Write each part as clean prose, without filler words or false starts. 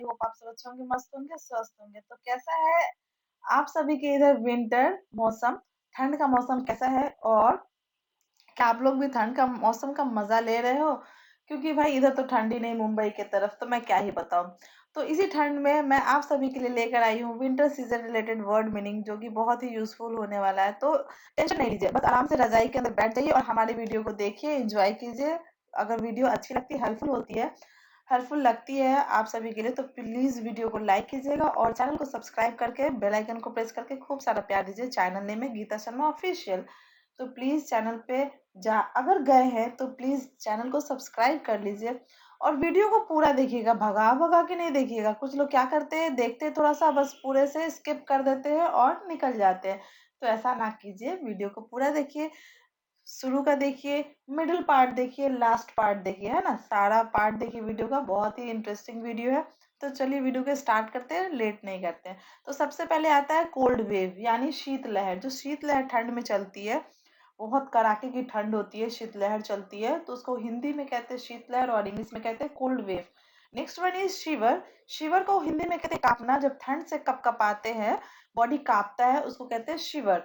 Hope आप सब अच्छे होंगे, मस्त होंगे, स्वस्थ होंगे। तो कैसा है आप सभी के इधर विंटर मौसम, ठंड का मौसम कैसा है? और क्या आप लोग भी ठंड का मौसम का मजा ले रहे हो? क्योंकि भाई इधर तो ठंड ही नहीं, मुंबई की तरफ तो मैं क्या ही बताऊं। तो इसी ठंड में मैं आप सभी के लिए लेकर आई हूँ winter season related word meaning, जो कि बहुत ही यूजफुल होने वाला है। तो टेंशन नहीं लीजिए, बस आराम से रजाई के अंदर बैठ जाइए और हमारी वीडियो को देखिए, एंजॉय कीजिए। अगर वीडियो अच्छी लगती है, हेल्पफुल लगती है आप सभी के लिए, तो प्लीज वीडियो को लाइक कीजिएगा और चैनल को सब्सक्राइब करके बेल आइकन को प्रेस करके खूब सारा प्यार दीजिए। चैनल नेम है गीता शर्मा ऑफिशियल। तो प्लीज चैनल पे जा अगर गए हैं तो प्लीज चैनल को सब्सक्राइब कर लीजिए और वीडियो को पूरा देखिएगा, भगा भगा के नहीं देखिएगा। कुछ लोग क्या करते हैं, देखते हैं थोड़ा सा, बस पूरे से स्किप कर देते हैं और निकल जाते हैं। तो ऐसा ना कीजिए, वीडियो को पूरा देखिए, शुरू का देखिए, मिडिल पार्ट देखिए, लास्ट पार्ट देखिए, है ना, सारा पार्ट देखिए वीडियो का, बहुत ही इंटरेस्टिंग वीडियो है। तो चलिए वीडियो को स्टार्ट करते हैं, लेट नहीं करते हैं। तो सबसे पहले आता है कोल्ड वेव, यानी शीतलहर। जो शीतलहर ठंड में चलती है, बहुत कड़ाके की ठंड होती है, शीतलहर चलती है, तो उसको हिंदी में कहते हैं शीतलहर और इंग्लिश में कहते हैं cold wave. Next one is shiver. Shiver को हिंदी में कहते हैं कांपना, जब ठंड से कप कपाते हैं, बॉडी कांपता है, उसको कहते हैं शिवर।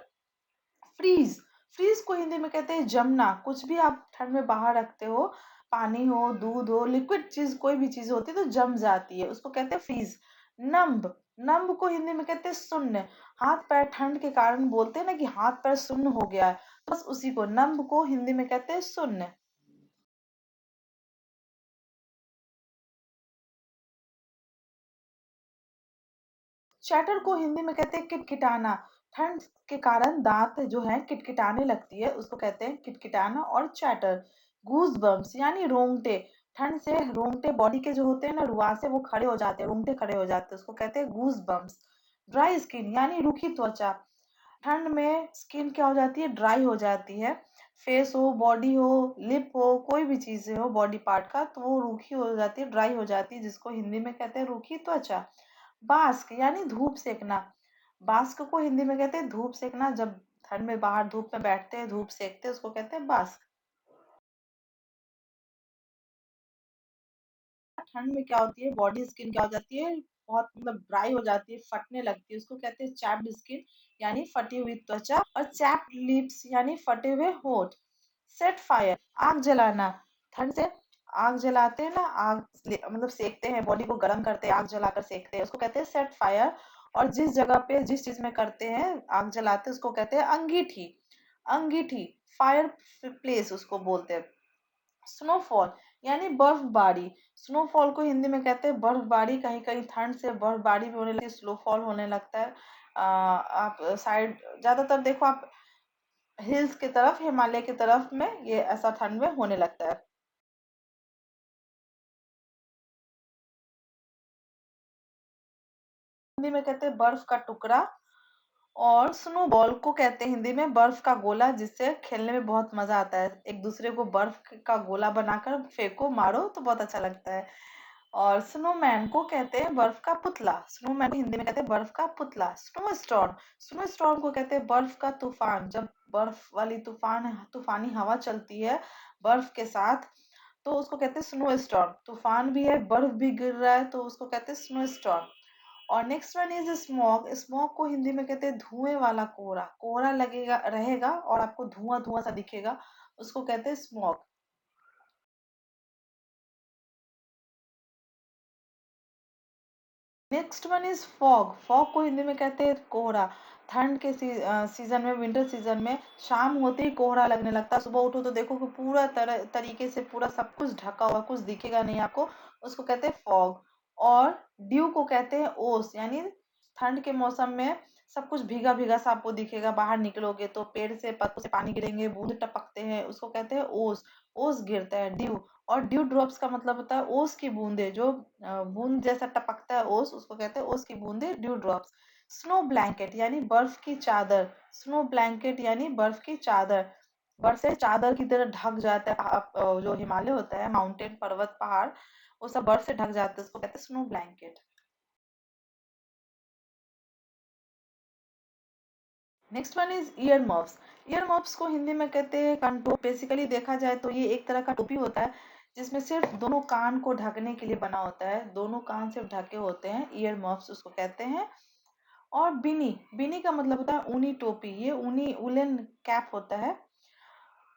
फ्रीज, फ्रीज को हिंदी में कहते हैं जमना। कुछ भी आप ठंड में बाहर रखते हो, पानी हो, दूध हो, लिक्विड चीज, कोई भी चीज होती है तो जम जाती है, उसको कहते हैं फ्रीज। नम्ब, नम्ब को हिंदी में कहते हैं सुन्न। हाथ पैर ठंड के कारण बोलते हैं ना कि हाथ पैर सुन्न हो गया है, बस उसी को, नम्ब को हिंदी में कहते हैं सुन्न। चैटर को हिंदी में कहते हैं किटकिटाना। ठंड के कारण दांत जो है किटकिटाने लगती है, उसको कहते हैं किटकिटाना और चैटर। गूज बम्स यानी रोंगटे। ठंड से रोंगटे बॉडी के जो होते हैं ना, रुआसे, वो खड़े हो जाते हैं, रोंगटे खड़े हो जाते हैं, उसको कहते हैं गूज बम्स। ड्राई स्किन यानी रूखी त्वचा। ठंड में स्किन क्या हो जाती है, ड्राई हो जाती है। फेस हो, बॉडी हो, लिप हो, कोई भी चीज हो बॉडी पार्ट का, तो वो रूखी हो जाती है, ड्राई हो जाती है, जिसको हिंदी में कहते हैं रूखी त्वचा। बास्क यानी धूप सेकना। बास्क को हिंदी में कहते हैं धूप सेकना, जब ठंड में बाहर धूप में बैठते हैं, धूप सेकते हैं, उसको कहते हैं बास्क। ठंड में क्या होती है, बॉडी स्किन क्या हो जाती है, बहुत मतलब ड्राई हो जाती है, फटने लगती है, उसको कहते हैं चैप्ड स्किन, यानी फटी हुई त्वचा। और चैप्ड लिप्स यानी फटे हुए होठ। सेट फायर, आग जलाना। ठंड से आग जलाते हैं ना, मतलब सेकते हैं, बॉडी को गर्म करते हैं, आग जलाकर सेकते हैं, उसको कहते हैं सेट फायर। और जिस जगह पे जिस चीज में करते हैं, आग जलाते हैं, उसको कहते हैं अंगीठी। अंगीठी, फायर प्लेस उसको बोलते हैं। स्नोफॉल यानी बर्फबारी। स्नोफॉल को हिंदी में कहते हैं बर्फबारी। कहीं कहीं ठंड से बर्फबारी भी होने लगती है, स्नोफॉल होने लगता है। आप साइड ज्यादातर देखो आप, हिल्स की तरफ, हिमालय की तरफ में ये ऐसा ठंड में होने लगता है। हिंदी में कहते हैं बर्फ का टुकड़ा। और स्नो बॉल को कहते हैं हिंदी में बर्फ का गोला, जिससे खेलने में बहुत मजा आता है, एक दूसरे को बर्फ का गोला बनाकर फेंको, मारो तो बहुत अच्छा लगता है। और स्नोमैन को कहते हैं बर्फ का पुतला। स्नोमैन को हिंदी में कहते हैं बर्फ का पुतला। स्नो स्टॉर्म, स्नो स्टॉर्म को कहते हैं बर्फ का तूफान। जब बर्फ वाली तूफानी हवा चलती है बर्फ के साथ, तो उसको कहते हैं स्नो स्टॉर्म। तूफान भी है, बर्फ भी गिर रहा है, तो उसको कहते हैं स्नो स्टॉर्म। और next one is smog. Smog को हिंदी में कहते हैं धुएं वाला कोहरा। कोहरा लगेगा रहेगा और आपको धुआं धुआं सा दिखेगा, उसको कहते हैं smog. Next one is fog. Fog को हिंदी में कहते हैं कोहरा। ठंड के सीजन में, विंटर सीजन में, शाम होते ही कोहरा लगने लगता है, सुबह उठो तो देखो कि पूरा तरह तरीके से पूरा सब कुछ ढका हुआ, कुछ दिखेगा नहीं आपको, उसको कहते हैं फॉग। और ड्यू को कहते हैं ओस, यानी ठंड के मौसम में सब कुछ भीगा भीगा सा आपको दिखेगा, बाहर निकलोगे तो पेड़ से पत्तों से पानी गिरेंगे, बूंद टपकते हैं, उसको कहते हैं ओस। ओस गिरता है, ड्यू। और ड्यू ड्रॉप्स का मतलब होता है ओस की बूंदे, जो बूंद जैसा टपकता है ओस, उसको कहते हैं ओस की बूंदे, ड्यू ड्रॉप्स। स्नो ब्लैंकेट यानी बर्फ की चादर। स्नो ब्लैंकेट यानी बर्फ की चादर। बर्फ से चादर की तरह ढक जाता है जो हिमालय होता है, माउंटेन, पर्वत, पहाड़, वो सब बर्फ से ढक जाते हैं, उसको कहते हैं snow blanket. Next one is year muffs. Year muffs को हिंदी में कहते हैं कंटोप। बेसिकली देखा जाए तो ये एक तरह का टोपी होता है, जिसमें सिर्फ दोनों कान को ढकने के लिए बना होता है, दोनों कान सिर्फ ढके होते हैं, ईयर मफ्स उसको कहते हैं। और बिनी, बिनी का मतलब होता है ऊनी टोपी, ये ऊनी वुलन कैप होता है।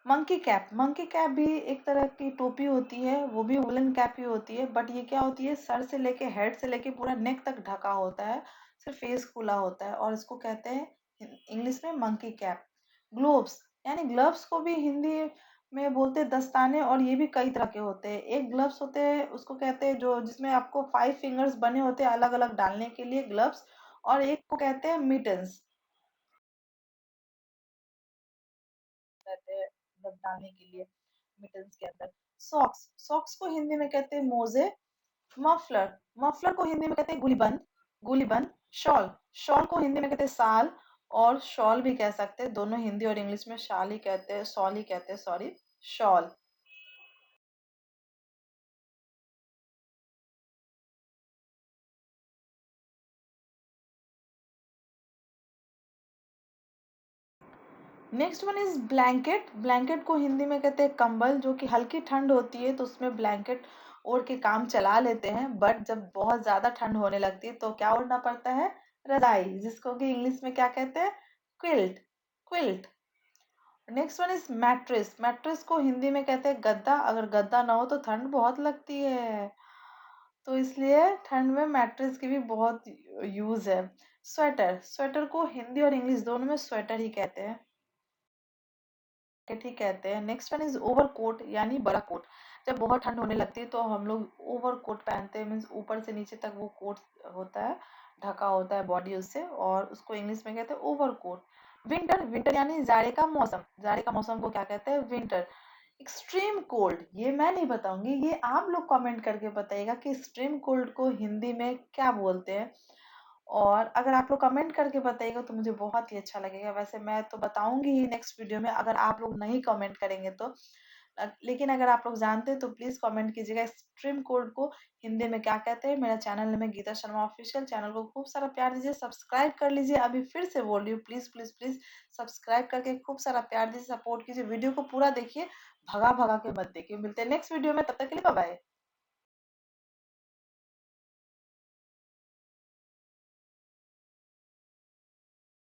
मंकी कैप, मंकी कैप भी एक तरह की टोपी होती है, वो भी वुलन कैप ही होती है, बट ये क्या होती है, सर से लेके हेड से लेके पूरा नेक तक ढका होता है, सिर्फ फेस खुला होता है, और इसको कहते हैं इंग्लिश में मंकी कैप। ग्लोव्स, यानी ग्लव्स को भी हिंदी में बोलते हैं दस्ताने, और ये भी कई तरह के होते हैं। एक ग्लव्स होते हैं, उसको कहते हैं जो जिसमें आपको 5 फिंगर्स बने होते हैं अलग अलग डालने के लिए, ग्लव्स। और एक को कहते हैं मिटन्स, कहते हैं मतलब डालने के लिए मिटन्स के अंदर। सॉक्स, सॉक्स को हिंदी में कहते हैं मोजे। मफलर, मफलर को हिंदी में कहते हैं गुलीबंद, गुलीबंद। शॉल, शॉल को हिंदी में कहते हैं साल, और शॉल भी कह सकते हैं, दोनों हिंदी और इंग्लिश में शाल ही कहते हैं, शॉल ही कहते हैं, sorry, shawl. Next one is blanket, blanket को हिंदी में कहते हैं कंबल, जो कि हल्की ठंड होती है तो उसमें ब्लैंकेट ओढ़ के काम चला लेते हैं, बट जब बहुत ज्यादा ठंड होने लगती है तो क्या ओढ़ना पड़ता है, रजाई, जिसको कि इंग्लिश में क्या कहते हैं, quilt, quilt. Next one is mattress, mattress को हिंदी में कहते हैं गद्दा, अगर गद्दा ना हो तो ठंड बहुत लगती है, तो इसलिए ठंड में मैट्रेस की भी बहुत यूज है। स्वेटर, स्वेटर को हिंदी और इंग्लिश दोनों में स्वेटर ही कहते हैं, जैकेट ही कहते हैं। Next one is over coat, यानी बड़ा कोट, जब बहुत ठंड होने लगती है तो हम लोग ओवर कोट पहनते हैं, मीन्स ऊपर से नीचे तक वो कोट होता है, ढका होता है बॉडी उससे, और उसको इंग्लिश में कहते हैं ओवर कोट। विंटर, विंटर यानी जाड़े का मौसम, जाड़े का मौसम को क्या कहते हैं, विंटर। एक्सट्रीम कोल्ड, ये मैं नहीं बताऊंगी, ये आप लोग कमेंट करके बताइएगा कि एक्सट्रीम कोल्ड को हिंदी में क्या बोलते हैं, और अगर आप लोग कमेंट करके बताइएगा तो मुझे बहुत ही अच्छा लगेगा। वैसे मैं तो बताऊंगी ही नेक्स्ट वीडियो में, अगर आप लोग नहीं कमेंट करेंगे तो। लेकिन अगर आप लोग जानते हैं तो प्लीज कमेंट कीजिएगा एक्सट्रीम कोल्ड को हिंदी में क्या कहते हैं। मेरा चैनल है गीता शर्मा ऑफिशियल, चैनल को खूब सारा प्यार दीजिए, सब्सक्राइब कर लीजिए, अभी फिर से बोल रही हूँ, प्लीज प्लीज प्लीज सब्सक्राइब करके खूब सारा प्यार दीजिए, सपोर्ट कीजिए, वीडियो को पूरा देखिए, भगा भगा के मत देखिए। मिलते हैं नेक्स्ट वीडियो में, तब तक के लिए बाय बाय।